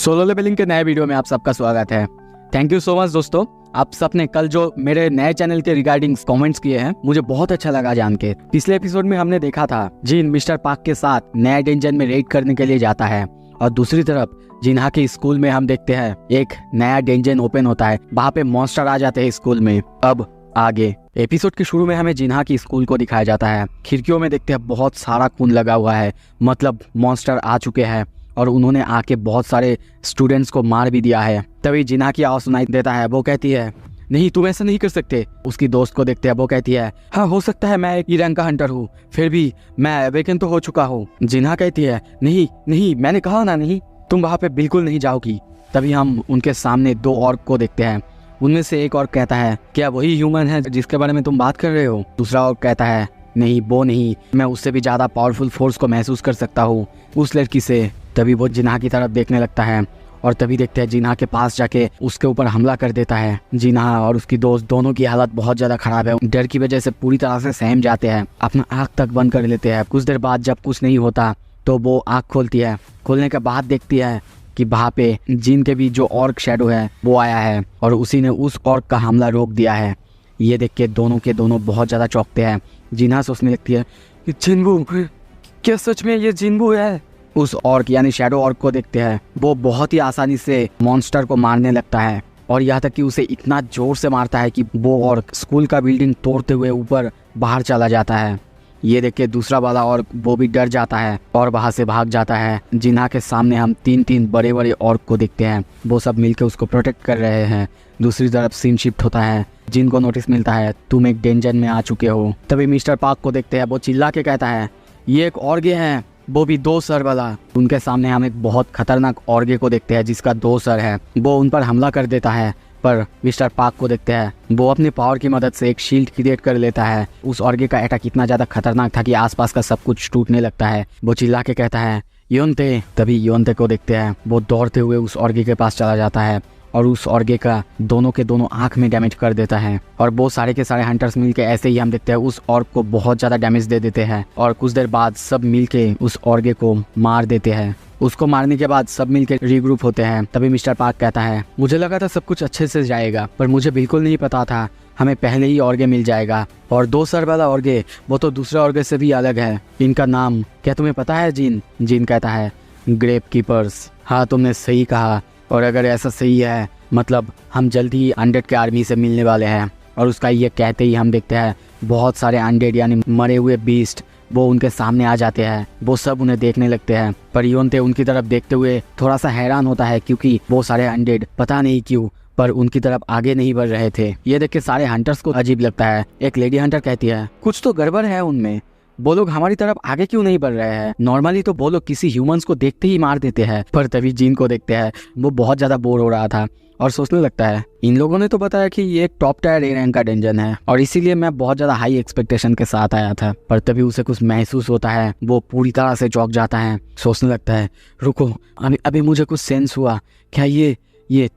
Solo levelling के नए video में आप सबका स्वागत है। थैंक यू सो मच दोस्तों। आप सबने कल जो मेरे नए चैनल के रिगार्डिंग कमेंट्स किए हैं मुझे बहुत अच्छा लगा जान के। पिछले एपिसोड में हमने देखा था जिन मिस्टर पार्क के साथ नए डेंजन में रेड करने के लिए जाता है और दूसरी तरफ जिन्हा के स्कूल में हम देखते हैं एक नया डेंजन ओपन होता है, वहाँ पे मॉन्स्टर आ जाते हैं स्कूल में। अब आगे एपिसोड के शुरू में हमें जिन्हा की स्कूल को दिखाया जाता है। खिड़कियों में देखते हैं बहुत सारा खून लगा हुआ है, मतलब मॉन्स्टर आ चुके हैं और उन्होंने आके बहुत सारे स्टूडेंट्स को मार भी दिया है। तभी जिन्हा की आवाज सुनाई देता है। वो कहती है नहीं तुम ऐसा नहीं कर सकते। उसकी दोस्त को देखते हैं। वो कहती है हाँ हो सकता है मैं एक ई रैंक का हंटर हूँ, फिर भी मैं अवेकन तो हो चुका हूँ। जिन्हा कहती है नहीं नहीं मैंने कहा ना नहीं, तुम वहाँ पे बिल्कुल नहीं जाओगी। तभी हम उनके सामने दो ऑर्क को देखते हैं। उनमें से एक और कहता है क्या वही ह्यूमन है जिसके बारे में तुम बात कर रहे हो? दूसरा और कहता है नहीं वो नहीं, मैं उससे भी ज्यादा पावरफुल फोर्स को महसूस कर सकता हूँ उस लड़की से। तभी वो जिन्हा की तरफ देखने लगता है और तभी देखते हैं जिन्हा के पास जाके उसके ऊपर हमला कर देता है। जिन्हा और उसकी दोस्त दोनों की हालत बहुत ज्यादा खराब है। डर की वजह से पूरी तरह से सहम जाते हैं, अपना आँख तक बंद कर लेते हैं। कुछ देर बाद जब कुछ नहीं होता तो वो आँख खोलती है। खोलने के बाद देखती है कि वहाँ पे जिन के भी जो ऑर्क शैडो है वो आया है और उसी ने उस ऑर्क का हमला रोक दिया है। ये देख के दोनों के दोनों बहुत ज़्यादा चौंकते हैं। जिन्हा सोचने लगती है कि जिन्बू, क्या सच में ये जिन्बू है? उस ऑर्क यानी शैडो ऑर्क को देखते हैं। वो बहुत ही आसानी से मॉन्स्टर को मारने लगता है और यहाँ तक कि उसे इतना जोर से मारता है कि वो ऑर्क स्कूल का बिल्डिंग तोड़ते हुए ऊपर बाहर चला जाता है। ये देख के दूसरा वाला ऑर्क वो भी डर जाता है और वहाँ से भाग जाता है। जिन्हा के सामने हम तीन बड़े बड़े ऑर्क को देखते हैं। वो सब मिलकर उसको प्रोटेक्ट कर रहे हैं। दूसरी तरफ सीन शिफ्ट होता है। जिन को नोटिस मिलता है तुम एक डेंजर में आ चुके हो। तभी मिस्टर पार्क को देखते हैं। वो चिल्ला के कहता है ये एक ऑर्गे है, वो भी 2 सर वाला। उनके सामने हम एक बहुत खतरनाक ऑर्गे को देखते हैं जिसका 2 सर है। वो उन पर हमला कर देता है पर मिस्टर पार्क को देखते हैं। वो अपने पावर की मदद से एक शील्ड क्रिएट कर लेता है। उस ऑर्गे का अटैक इतना ज्यादा खतरनाक था कि आसपास का सब कुछ टूटने लगता है। वो चिल्ला के कहता है योनते। तभी योनते को देखते हैं। वो दौड़ते हुए उस ऑर्गे के पास चला जाता है और उस ऑर्गे का दोनों के दोनों आंख में डैमेज कर देता है और वो सारे के सारे हंटर्स मिलके ऐसे ही हम देखते हैं उस ऑर्ग को बहुत ज्यादा डैमेज दे देते हैं और कुछ देर बाद सब मिलके उस ऑर्गे को मार देते हैं। उसको मारने के बाद सब मिलके रीग्रुप होते हैं। तभी मिस्टर पार्क कहता है मुझे लगा था सब कुछ अच्छे से जाएगा पर मुझे बिल्कुल नहीं पता था हमें पहले ही ऑर्गे मिल जाएगा। और 2 सर वाला ऑर्गे वो तो दूसरे ऑर्गे से भी अलग है। इनका नाम क्या तुम्हें पता है जिन? जिन कहता है ग्रेप कीपर्स। हाँ तुमने सही कहा और अगर ऐसा सही है मतलब हम जल्दी ही अनडेड के आर्मी से मिलने वाले हैं। और उसका ये कहते ही हम देखते हैं बहुत सारे अनडेड यानी मरे हुए बीस्ट वो उनके सामने आ जाते हैं। वो सब उन्हें देखने लगते हैं पर योनते उनकी तरफ देखते हुए थोड़ा सा हैरान होता है क्योंकि वो सारे अनडेड पता नहीं क्यों पर उनकी तरफ आगे नहीं बढ़ रहे थे। ये देख के सारे हंटर्स को अजीब लगता है। एक लेडी हंटर कहती है कुछ तो गड़बड़ है उनमें, वो लोग हमारी तरफ आगे क्यों नहीं बढ़ रहे हैं? नॉर्मली तो वो लोग किसी ह्यूमंस को देखते ही मार देते हैं। पर तभी जिन को देखते हैं। वो बहुत ज्यादा बोर हो रहा था और सोचने लगता है इन लोगों ने तो बताया कि ये एक टॉप टायर ए रैंक का डेंजन है और इसीलिए मैं बहुत ज्यादा हाई एक्सपेक्टेशन के साथ आया था। पर तभी उसे कुछ महसूस होता है। वो पूरी तरह से चौंक जाता है। सोचने लगता है रुको अभी मुझे कुछ सेंस हुआ, क्या ये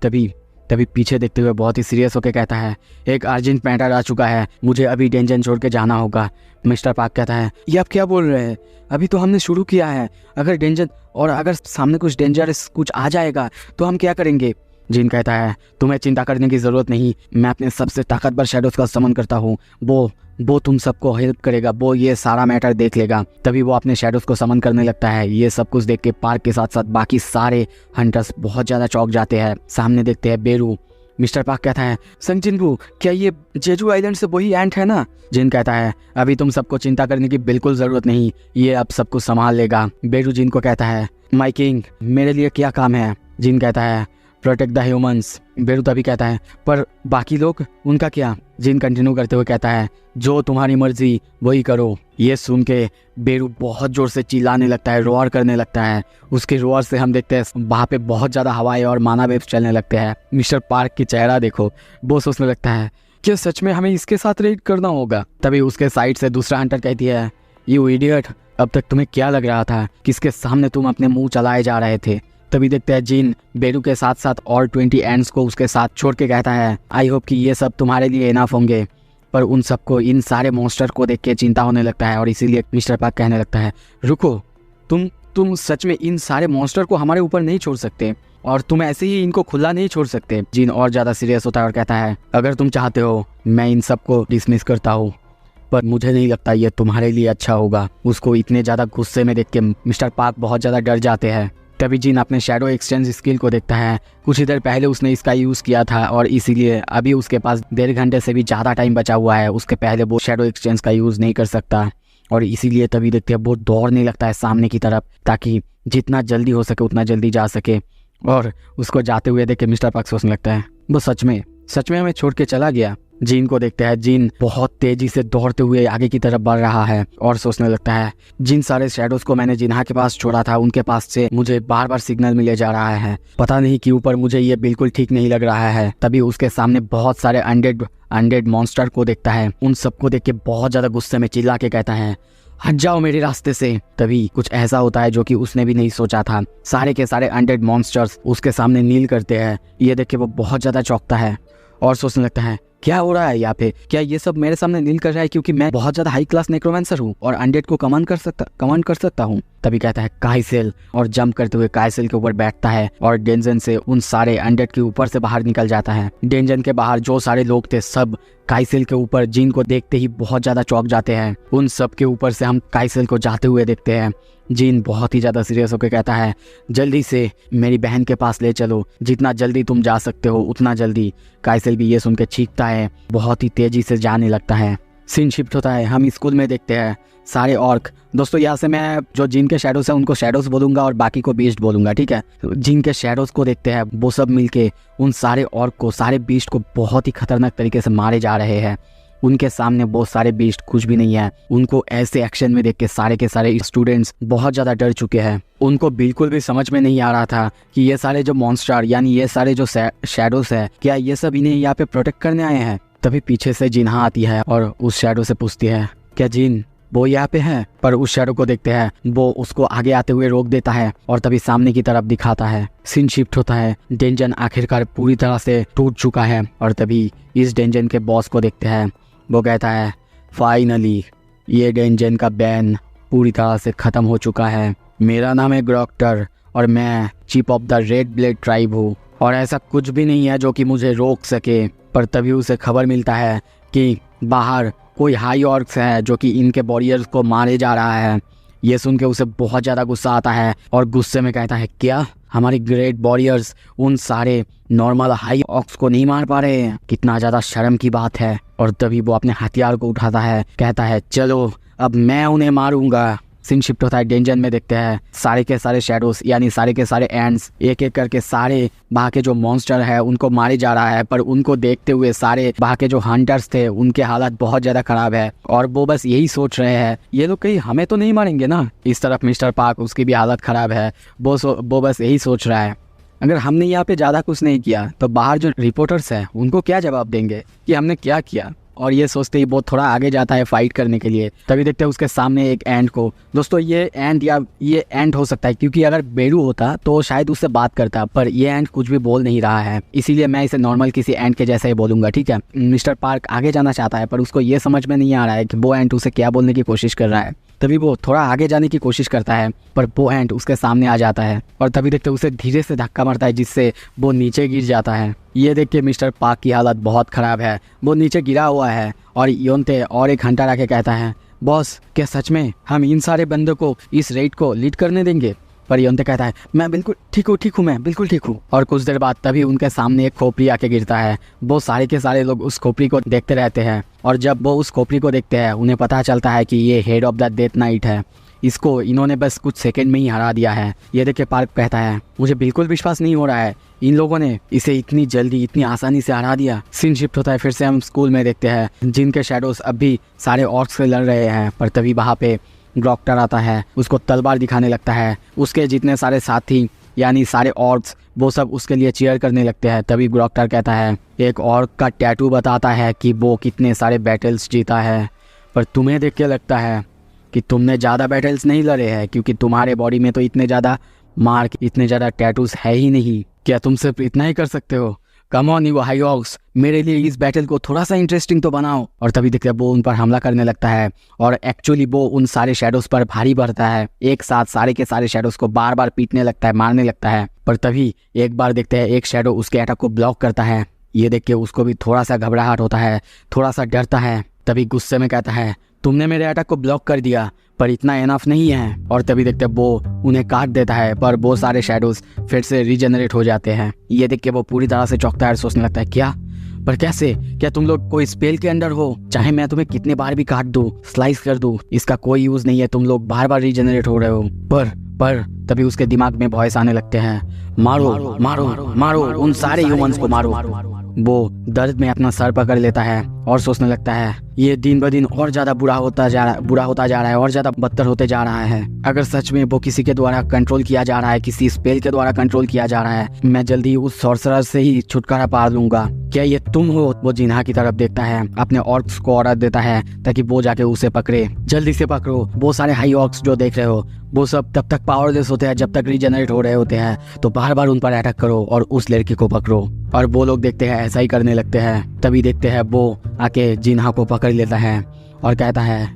तभी पीछे देखते हुए बहुत ही सीरियस होकर कहता है एक अर्जेंट मैटर आ चुका है, मुझे अभी डेंजन छोड़ के जाना होगा। मिस्टर पार्क कहता है ये आप क्या बोल रहे हैं? अभी तो हमने शुरू किया है, अगर डेंजन और अगर सामने कुछ डेंजरस कुछ आ जाएगा तो हम क्या करेंगे? जिन कहता है तुम्हें चिंता करने की जरूरत नहीं, मैं अपने सबसे ताकतवर शैडोज का समन करता हूँ। वो तुम सबको हेल्प करेगा, वो ये सारा मैटर देख लेगा। तभी वो अपने शैडोज को समन करने लगता है। ये सब कुछ देख के पार्क के साथ साथ बाकी सारे हंटर्स बहुत ज्यादा चौंक जाते हैं। सामने देखते हैं बेरू। मिस्टर पार्क कहता है संग जिन्बू, क्या ये जेजू आइलैंड से वही एंट है ना? जिन कहता है अभी तुम सबको चिंता करने की बिल्कुल जरूरत नहीं, ये अब सब कुछ संभाल लेगा। बेरू जिन को कहता है माय किंग मेरे लिए क्या काम है? जिन कहता है प्रोटेक्ट द ह्यूमंस। बेरू तभी कहता है पर बाकी लोग उनका क्या? जिन कंटिन्यू करते हुए कहता है जो तुम्हारी मर्जी वही करो। ये सुन के बेरू बहुत जोर से चिल्लाने लगता है, रोआर करने लगता है। उसके रोआर से हम देखते हैं वहाँ पे बहुत ज़्यादा हवाएं और माना वेव्स चलने लगते हैं। मिस्टर पार्क की चेहरा देखो, वो सोचने लगता है क्या सच में हमें इसके साथ रेड करना होगा? तभी उसके साइड से दूसरा हंटर कहती है यू इडियट, अब तक तुम्हें क्या लग रहा था किसके सामने तुम अपने मुँह चलाए जा रहे थे? तभी देखते हैं जिन बेरू के साथ साथ और 20 एंड्स को उसके साथ छोड़ के कहता है आई होप कि ये सब तुम्हारे लिए इनफ होंगे। पर उन सबको इन सारे मॉन्स्टर को देख के चिंता होने लगता है और इसीलिए मिस्टर पार्क कहने लगता है रुको तुम सच में इन सारे मॉन्स्टर को हमारे ऊपर नहीं छोड़ सकते और तुम ऐसे ही इनको खुला नहीं छोड़ सकते। जिन और ज़्यादा सीरियस होता है और कहता है अगर तुम चाहते हो मैं इन सबको डिसमिस करता हूँ, पर मुझे नहीं लगता ये तुम्हारे लिए अच्छा होगा। उसको इतने ज़्यादा गुस्से में देख के मिस्टर पार्क बहुत ज़्यादा डर जाते हैं। तभी जिन अपने शैडो एक्सचेंज स्किल को देखता है। कुछ ही देर पहले उसने इसका यूज़ किया था और इसीलिए अभी उसके पास 1.5 घंटे से भी ज़्यादा टाइम बचा हुआ है। उसके पहले वो शैडो एक्सचेंज का यूज़ नहीं कर सकता और इसीलिए तभी देखते हैं वो दौड़ने लगता है सामने की तरफ, ताकि जितना जल्दी हो सके उतना जल्दी जा सके। और उसको जाते हुए देख के मिस्टर पार्क सोचने लगता है वो सच में हमें छोड़ के चला गया। जीन को देखते हैं। जीन बहुत तेजी से दौड़ते हुए आगे की तरफ बढ़ रहा है और सोचने लगता है जिन सारे शैडोज को मैंने जिन्हा के पास छोड़ा था उनके पास से मुझे बार बार सिग्नल मिले जा रहा है। पता नहीं क्यों पर मुझे ये बिल्कुल ठीक नहीं लग रहा है। तभी उसके सामने बहुत सारे अनडेड मॉन्स्टर को देखता है। उन सबको देख के बहुत ज्यादा गुस्से में चिल्ला के कहता है हट जाओ मेरे रास्ते से। तभी कुछ ऐसा होता है जो कि उसने भी नहीं सोचा था। सारे के सारे अनडेड मॉन्स्टर्स उसके सामने नील करते हैं। ये देख के वो बहुत ज्यादा चौंकता है और सोचने लगता है क्या हो रहा है यहाँ पे? क्या ये सब मेरे सामने नील कर रहा है क्योंकि मैं बहुत ज्यादा हाई क्लास नेक्रोमेंसर हूँ और अनडेड को कमांड कर सकता हूँ? तभी कहता है काइसेल और जंप करते हुए काइसेल के ऊपर बैठता है और डेंजन से उन सारे अनडेड के ऊपर से बाहर निकल जाता है। डेंजन के बाहर जो सारे लोग थे सब काइसेल के ऊपर जिन को देखते ही बहुत ज्यादा चौंक जाते हैं। उन सब के ऊपर से हम काइसेल को जाते हुए देखते हैं। जिन बहुत ही ज़्यादा सीरियस होकर कहता है जल्दी से मेरी बहन के पास ले चलो, जितना जल्दी तुम जा सकते हो उतना जल्दी। काइसेल भी ये सुन के चीखता है, बहुत ही तेजी से जाने लगता है। सीन शिफ्ट होता है, हम स्कूल में देखते हैं सारे ऑर्क। दोस्तों यहाँ से मैं जो जिन के शैडोज हैं उनको शैडोज बोलूँगा और बाकी को बीस्ट बोलूँगा, ठीक है। जिन के शैडोज को देखते हैं वो सब मिलके उन सारे ऑर्क को, सारे बीस्ट को बहुत ही खतरनाक तरीके से मारे जा रहे हैं। उनके सामने बहुत सारे बीस्ट कुछ भी नहीं है। उनको ऐसे एक्शन में देख के सारे के सारे स्टूडेंट्स बहुत ज़्यादा डर चुके हैं। उनको बिल्कुल भी समझ में नहीं आ रहा था कि ये सारे जो मॉन्स्टर यानी ये सारे जो शैडोज है क्या ये सब इन्हें यहाँ पे प्रोटेक्ट करने आए हैं। तभी पीछे से जिन्हा आती है और उस शैडो से पूछती है क्या जिन वो यहाँ पे है? पर उस शैडो को देखते हैं वो उसको आगे आते हुए रोक देता है और तभी सामने की तरफ दिखाता है। सीन शिफ्ट होता है, डेंजन आखिरकार पूरी तरह से टूट चुका है और तभी इस डेंजन के बॉस को देखते हैं। वो कहता है फाइनली ये डेंजन का बैन पूरी तरह से ख़त्म हो चुका है। मेरा नाम है ग्रॉक्टर और मैं chief of the red blade tribe हूँ और ऐसा कुछ भी नहीं है जो कि मुझे रोक सके। पर तभी उसे खबर मिलता है कि बाहर कोई हाई ऑर्क्स है जो कि इनके वॉरियर्स को मारे जा रहा है। ये सुन के उसे बहुत ज़्यादा गुस्सा आता है और गुस्से में कहता है क्या हमारे ग्रेट वॉरियर्स उन सारे नॉर्मल हाई ऑर्क्स को नहीं मार पा रहे हैं? कितना ज़्यादा शर्म की बात है। और तभी वो अपने हथियार को उठाता है, कहता है चलो अब मैं उन्हें मारूंगा। सीन शिफ्ट होता है, डेंजन में देखते हैं सारे के सारे शैडोज यानी सारे के सारे एंड्स एक एक करके सारे वहाँ के जो मॉन्स्टर है उनको मारे जा रहा है। पर उनको देखते हुए सारे वहाँ के जो हंटर्स थे उनके हालत बहुत ज़्यादा ख़राब है और वो बस यही सोच रहे हैं ये लोग कहीं हमें तो नहीं मारेंगे ना। इस तरफ मिस्टर पार्क, उसकी भी हालत ख़राब है। वो बस यही सोच रहा है अगर हमने यहाँ पे ज़्यादा कुछ नहीं किया तो बाहर जो रिपोर्टर्स हैं उनको क्या जवाब देंगे कि हमने क्या किया। और ये सोचते ही वो थोड़ा आगे जाता है फाइट करने के लिए। तभी देखते हैं उसके सामने एक एंट को। दोस्तों ये एंट हो सकता है क्योंकि अगर बेरू होता तो शायद उससे बात करता, पर ये एंट कुछ भी बोल नहीं रहा है, इसीलिए मैं इसे नॉर्मल किसी एंट के जैसा ही बोलूँगा, ठीक है। मिस्टर पार्क आगे जाना चाहता है पर उसको ये समझ में नहीं आ रहा है कि वो एंट उसे क्या बोलने की कोशिश कर रहा है। तभी वो थोड़ा आगे जाने की कोशिश करता है पर वो एंट उसके सामने आ जाता है और तभी देखते उसे धीरे से धक्का मारता है जिससे वो नीचे गिर जाता है। ये देख के मिस्टर पार्क की हालत बहुत ख़राब है, वो नीचे गिरा हुआ है और योंते और एक हंटर आके कहता है बॉस क्या सच में हम इन सारे बंदों को इस रेड को लीड करने देंगे? पर योंते कहता है मैं बिल्कुल ठीक हूँ मैं बिल्कुल ठीक हूँ। और कुछ देर बाद तभी उनके सामने एक खोपड़ी आके गिरता है। वो सारे के सारे लोग उस खोपड़ी को देखते रहते हैं और जब वो उस खोपड़ी को देखते हैं उन्हें पता चलता है कि ये head of the death night है। इसको इन्होंने बस कुछ सेकंड में ही हरा दिया है। ये देख के पार्क कहता है मुझे बिल्कुल विश्वास नहीं हो रहा है इन लोगों ने इसे इतनी जल्दी इतनी आसानी से हरा दिया। सीन शिफ्ट होता है, फिर से हम स्कूल में देखते हैं जिनके शैडोज अब भी सारे ऑर्क्स से लड़ रहे हैं। पर तभी वहाँ पे ग्रॉक्टर आता है, उसको तलवार दिखाने लगता है। उसके जितने सारे साथी यानी सारे ऑर्क्स वो सब उसके लिए चीयर करने लगते हैं। तभी ग्रॉक्टर कहता है एक ऑर्क का टैटू बताता है कि वो कितने सारे बैटल्स जीता है, पर तुम्हें देख के लगता है कि तुमने ज़्यादा बैटल्स नहीं लड़े हैं क्योंकि तुम्हारे बॉडी में तो इतने ज़्यादा मार्क इतने ज़्यादा टैटूज है ही नहीं। क्या तुम सिर्फ इतना ही कर सकते हो? Come on you high ox, मेरे लिए इस बैटल को थोड़ा सा इंटरेस्टिंग तो बनाओ। और तभी देखते हैं वो उन पर हमला करने लगता है और एक्चुअली वो उन सारे शैडोज पर भारी पड़ता है। एक साथ सारे के सारे शैडोज को बार बार पीटने लगता है, मारने लगता है। पर तभी एक बार देखते हैं एक शैडो उसके अटैक को ब्लॉक करता है। ये देख के उसको भी थोड़ा सा घबराहट होता है, थोड़ा सा डरता है। तभी गुस्से में कहता है, तुमने मेरे अटैक को ब्लॉक कर दिया पर इतना एनफ नहीं है। और तभी देखते हैं वो उन्हें काट देता है, पर वो सारे शैडोज फिर से रीजनरेट हो जाते हैं। ये देख के वो पूरी तरह से चौंकता है और सोचने लगता है, क्या पर कैसे? क्या तुम लोग कोई स्पेल के अंडर हो? चाहे मैं तुम्हें कितने बार भी काट दूं, स्लाइस कर दूं, इसका कोई यूज नहीं है। तुम लोग बार बार रीजनरेट हो रहे हो। पर तभी उसके दिमाग में वॉइस आने लगते हैं, मारो मारो मारो, उन सारे ह्यूमंस को मारो। वो दर्द में अपना सर पकड़ लेता है और सोचने लगता है, ये दिन ब दिन और ज्यादा बुरा होता जा रहा है और ज्यादा बदतर होते जा रहा है। अगर सच में वो किसी के द्वारा कंट्रोल किया जा रहा है, किसी स्पेल के द्वारा कंट्रोल किया जा रहा है, मैं जल्दी उस सॉर्सरर से ही छुटकारा पा लूंगा। क्या ये तुम हो? वो जिन्हा की तरफ देखता है, अपने ऑर्क्स को ऑर्डर देता है ताकि वो जाके उसे पकड़े। जल्दी से पकड़ो। वो सारे हाई ऑर्क्स जो देख रहे हो वो सब तब तक पावरलेस होते हैं जब तक रीजनरेट हो रहे होते हैं, तो बार बार उन पर अटैक करो और उस लड़की को पकड़ो। और वो लोग देखते हैं ऐसा ही करने लगते हैं। तभी देखते हैं वो आके जिन्हा को पकड़ लेता है और कहता है,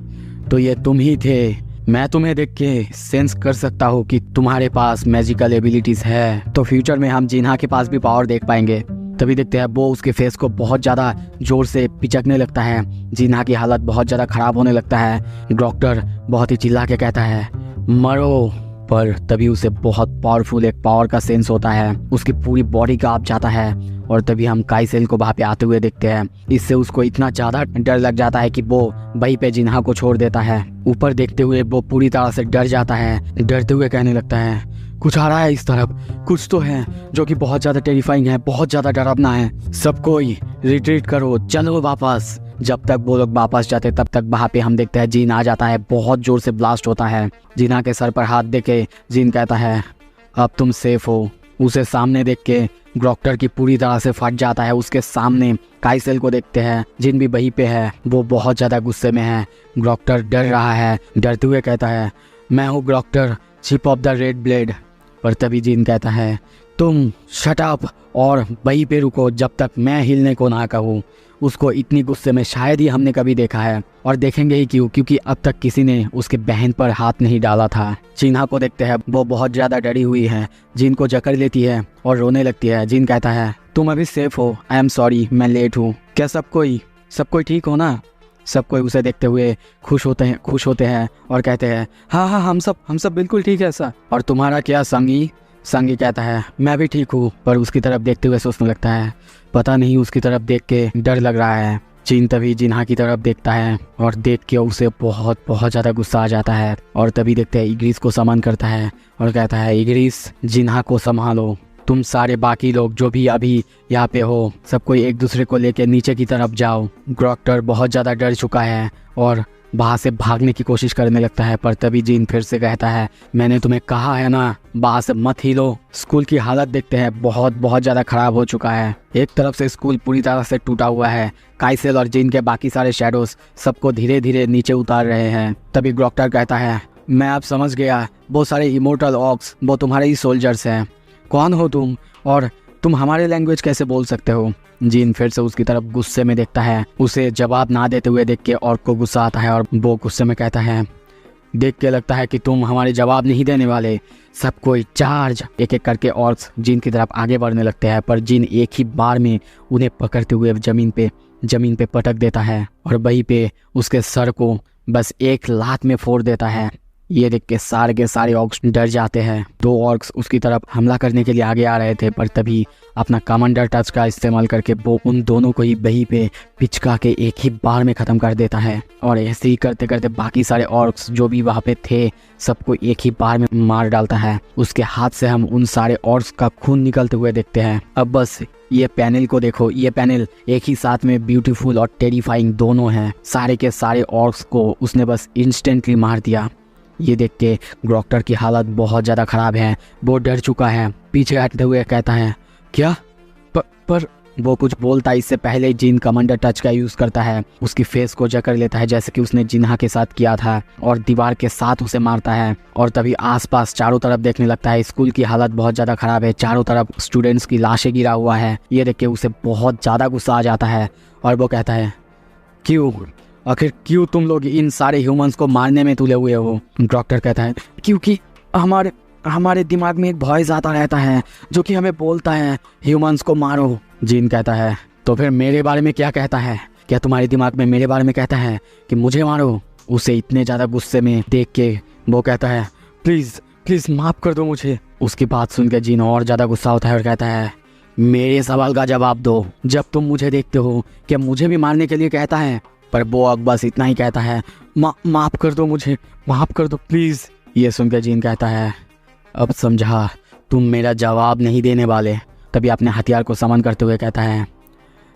तो ये तुम ही थे। मैं तुम्हें देख के सेंस कर सकता हूँ कि तुम्हारे पास मैजिकल एबिलिटीज है, तो फ्यूचर में हम जिन्हा के पास भी पावर देख पाएंगे। तभी देखते हैं वो उसके फेस को बहुत ज़्यादा जोर से पिचकने लगता है। जिन्हा की हालत बहुत ज़्यादा खराब होने लगता है। डॉक्टर बहुत ही चिल्ला के कहता है, मरो। पर तभी उसे बहुत पावरफुल एक पावर का सेंस होता है, उसकी पूरी बॉडी कांप जाता है। और तभी हम काइसेल को वहाँ पे आते हुए देखते हैं। इससे उसको इतना ज़्यादा डर लग जाता है कि वो वहीं पे जिन्हा को छोड़ देता है। ऊपर देखते हुए वो पूरी तरह से डर जाता है, डरते हुए कहने लगता है, कुछ आ रहा है इस तरफ, कुछ तो है जो कि बहुत ज़्यादा टेरिफाइंग है, बहुत ज़्यादा डरावना है। सब कोई रिट्रीट करो, चलो वापस। जब तक वो लोग वापस जाते तब तक वहाँ पे हम देखते हैं जीन आ जाता है, बहुत जोर से ब्लास्ट होता है। जिन्हा के सर पर हाथ देके जीन कहता है, अब तुम सेफ हो। उसे सामने देख के डॉक्टर की पूरी तरह से फट जाता है। उसके सामने काइसेल को देखते हैं, जिन भी वहीं पे है। वो बहुत ज़्यादा गुस्से में है। डॉक्टर डर रहा है, डरते हुए कहता है, मैं हूँ doctor, chip off the red blade. पर तभी जीन कहता है, तुम शट अप और वहीं पे रुको जब तक मैं हिलने को ना कहूँ। उसको इतनी गुस्से में शायद ही हमने कभी देखा है, और देखेंगे ही क्यों, क्योंकि अब तक किसी ने उसके बहन पर हाथ नहीं डाला था। जिन्हा को देखते हैं, वो बहुत ज़्यादा डरी हुई है। जिन को जकड़ लेती है और रोने लगती है। जिन कहता है, तुम अभी सेफ हो, आई एम सॉरी, मैं लेट हूँ। क्या सब कोई ठीक हो ना? सब कोई उसे देखते हुए खुश होते हैं और कहते हैं, हाँ हम सब बिल्कुल ठीक है सर। और तुम्हारा क्या संगी कहता है, मैं भी ठीक हूँ। पर उसकी तरफ देखते हुए सोचने लगता है, पता नहीं उसकी तरफ देख के डर लग रहा है। जीन तभी जिन्हा की तरफ देखता है और देख के उसे बहुत ज़्यादा गुस्सा आ जाता है। और तभी देखते हैं इग्रिस को समन करता है और कहता है, इग्रिस, जिन्हा को संभालो। तुम सारे बाकी लोग जो भी अभी यहाँ पे हो, सब कोई एक दूसरे को लेकर नीचे की तरफ जाओ। डॉक्टर बहुत ज़्यादा डर चुका है और वहाँ से भागने की कोशिश करने लगता है। पर तभी जीन फिर से कहता है, मैंने तुम्हें कहा है ना, वहाँ से मत हिलो। स्कूल की हालत देखते हैं, बहुत ज़्यादा खराब हो चुका है। एक तरफ से स्कूल पूरी तरह से टूटा हुआ है। काइसेल और जीन के बाकी सारे शैडोज सबको धीरे धीरे नीचे उतार रहे हैं। तभी डॉक्टर कहता है, मैं अब समझ गया, वो सारे इमोर्टल ऑक्स वो तुम्हारे ही सोल्जर्स हैं। कौन हो तुम और तुम हमारे लैंग्वेज कैसे बोल सकते हो? जीन फिर से उसकी तरफ गुस्से में देखता है। उसे जवाब ना देते हुए देख के ऑर्क को गुस्सा आता है और वो गुस्से में कहता है, देख के लगता है कि तुम हमारे जवाब नहीं देने वाले। सब कोई चार्ज। एक एक करके ऑर्क्स जीन की तरफ आगे बढ़ने लगते हैं, पर जीन एक ही बार में उन्हें पकड़ते हुए जमीन पे पटक देता है और वहीं पे उसके सर को बस एक लात में फोड़ देता है। ये देख के सारे ऑर्क्स डर जाते हैं। 2 ऑर्क्स उसकी तरफ हमला करने के लिए आगे आ रहे थे, पर तभी अपना कमांडर टच का इस्तेमाल करके वो उन दोनों को ही वहीं पे पिचका के एक ही बार में ख़त्म कर देता है। और ऐसे ही करते करते बाकी सारे ऑर्क्स जो भी वहाँ पे थे सबको एक ही बार में मार डालता है। उसके हाथ से हम उन सारे ऑर्क्स का खून निकलते हुए देखते हैं। अब बस ये पैनल को देखो, ये पैनल एक ही साथ में ब्यूटीफुल और टेरिफाइंग दोनों हैं। सारे के सारे ऑर्क्स को उसने बस इंस्टेंटली मार दिया। ये देख के डॉक्टर की हालत बहुत ज़्यादा ख़राब है। वो डर चुका है, पीछे हटते हुए कहता है, क्या वो कुछ बोलता है इससे पहले जिन कमांडर टच का यूज़ करता है, उसकी फेस को जकड़ लेता है जैसे कि उसने जिन्हा के साथ किया था और दीवार के साथ उसे मारता है। और तभी आसपास चारों तरफ देखने लगता है। स्कूल की हालत बहुत ज़्यादा ख़राब है, चारों तरफ स्टूडेंट्स की लाशें गिरा हुआ है। ये देख के उसे बहुत ज़्यादा गुस्सा आ जाता है और वो कहता है, क्यों, आखिर क्यों तुम लोग इन सारे ह्यूमंस को मारने में तुले हुए हो? डॉक्टर कहता है, क्योंकि हमारे दिमाग में एक वॉइस आता रहता है जो कि हमें बोलता है ह्यूमंस को मारो। जीन कहता है, तो फिर मेरे बारे में क्या कहता है? क्या तुम्हारे दिमाग में मेरे बारे में कहता है कि मुझे मारो? उसे इतने ज़्यादा गुस्से में देख के वो कहता है, प्लीज़ माफ़ कर दो मुझे। उसकी बात सुन के जीन और ज़्यादा गुस्सा होता है और कहता है, मेरे सवाल का जवाब दो। जब तुम मुझे देखते हो क्या मुझे भी मारने के लिए कहता है? पर वो अब बस इतना ही कहता है, माफ़ कर दो मुझे, माफ़ कर दो प्लीज़। ये सुन के जीन कहता है, अब समझा, तुम मेरा जवाब नहीं देने वाले। तभी अपने हथियार को समन करते हुए कहता है,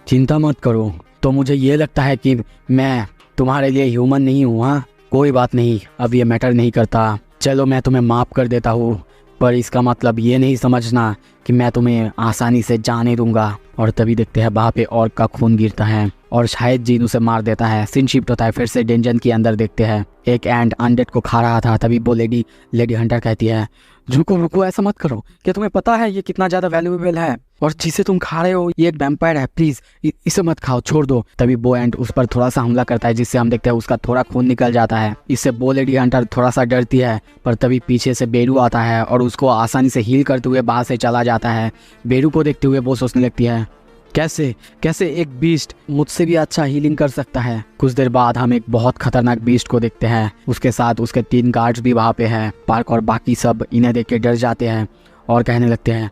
चिंता मत करो, तो मुझे ये लगता है कि मैं तुम्हारे लिए ह्यूमन नहीं हूँ। हाँ, कोई बात नहीं, अब ये मैटर नहीं करता। चलो मैं तुम्हें माफ़ कर देता हूँ, पर इसका मतलब ये नहीं समझना कि मैं तुम्हें आसानी से जाने दूंगा। और तभी देखते हैं वहाँ पे और का खून गिरता है और शायद जीन उसे मार देता है। सीन शिफ्ट होता है, फिर से डेंजन के अंदर देखते हैं एक एंड अनडेड को खा रहा था। तभी वो लेडी हंटर कहती है, रुको, ऐसा मत करो। क्या तुम्हें पता है ये कितना ज़्यादा वैल्यूएबल है? और जिसे तुम खा रहे हो ये एक वैम्पायर है, प्लीज़ इसे मत खाओ, छोड़ दो। तभी वो एंड उस पर थोड़ा सा हमला करता है जिससे हम देखते हैं उसका थोड़ा खून निकल जाता है। इससे वो लेडी हंटर थोड़ा सा डरती है, पर तभी पीछे से बेरू आता है और उसको आसानी से हील करते हुए बाहर से चला जाता है। बेरू को देखते हुए वो सोचने लगती है, कैसे एक बीस्ट मुझसे भी अच्छा हीलिंग कर सकता है। कुछ देर बाद हम एक बहुत खतरनाक बीस्ट को देखते हैं, उसके साथ उसके 3 गार्ड्स भी वहाँ पे हैं। पार्क और बाकी सब इन्हें देख के डर जाते हैं और कहने लगते हैं,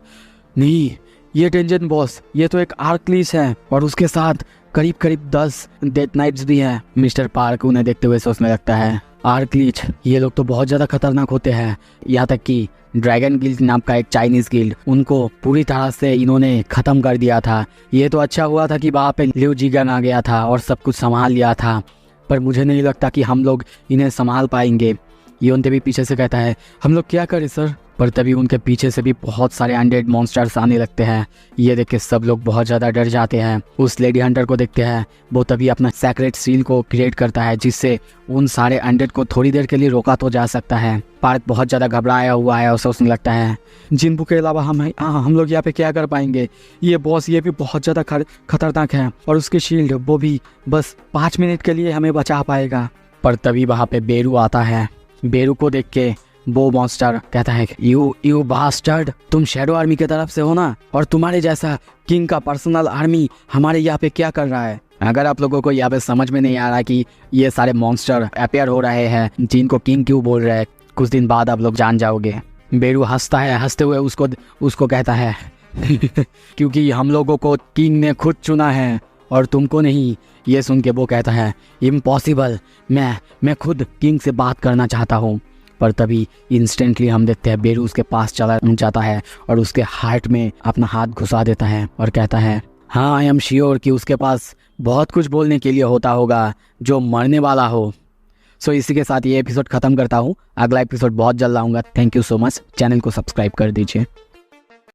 नहीं, ये डेंजन बॉस, ये तो एक आर्कलीस है और उसके साथ करीब 10 डेथ नाइट्स भी हैं। मिस्टर पार्क उन्हें देखते हुए सोचने लगता है, आर्कलीच, ये लोग तो बहुत ज़्यादा खतरनाक होते हैं। यहाँ तक कि ड्रैगन गिल्ड नाम का एक चाइनीज़ गिल्ड, उनको पूरी तरह से इन्होंने ख़त्म कर दिया था। ये तो अच्छा हुआ था कि वहाँ पे लिu जीगन आ गया था और सब कुछ संभाल लिया था, पर मुझे नहीं लगता कि हम लोग इन्हें संभाल पाएंगे। ये उनके भी पीछे से कहता है, हम लोग क्या करें सर? पर तभी उनके पीछे से भी बहुत सारे अनडेड मॉन्स्टर्स आने लगते हैं। ये देख के सब लोग बहुत ज़्यादा डर जाते हैं। उस लेडी हंटर को देखते हैं, वो तभी अपना सैक्रेड सील को क्रिएट करता है जिससे उन सारे अनडेड को थोड़ी देर के लिए रोका तो जा सकता है। पार्क बहुत ज़्यादा घबराया हुआ है और सोचने लगता है, जिनको के अलावा हम लोग यहाँ पे क्या कर पाएंगे? ये बॉस ये भी बहुत ज़्यादा खतरनाक है और उसकी शील्ड वो भी बस 5 मिनट के लिए हमें बचा पाएगा। पर तभी वहाँ पे बेरू आता है। बेरू को देख के वो मॉन्स्टर कहता है, यू बास्टर्ड, तुम शैडो आर्मी की तरफ से हो ना? और तुम्हारे जैसा किंग का पर्सनल आर्मी हमारे यहाँ पे क्या कर रहा है? अगर आप लोगों को यहाँ पे समझ में नहीं आ रहा कि ये सारे मॉन्स्टर अपेयर हो रहे हैं जिनको किंग क्यों बोल रहे हैं, कुछ दिन बाद आप लोग जान जाओगे। बेरू हंसता है, हंसते हुए उसको कहता है क्योंकि हम लोगों को किंग ने खुद चुना है और तुमको नहीं। ये सुन के वो कहता है, इम्पॉसिबल, मैं खुद किंग से बात करना चाहता हूँ। पर तभी इंस्टेंटली हम देखते हैं बेरू उसके पास चला जाता है और उसके हार्ट में अपना हाथ घुसा देता है और कहता है, हाँ, आई एम श्योर कि उसके पास बहुत कुछ बोलने के लिए होता होगा जो मरने वाला हो। सो इसी के साथ ये एपिसोड ख़त्म करता हूँ। अगला एपिसोड बहुत जल्द आऊँगा। Thank you so much. Channel को सब्सक्राइब कर दीजिए।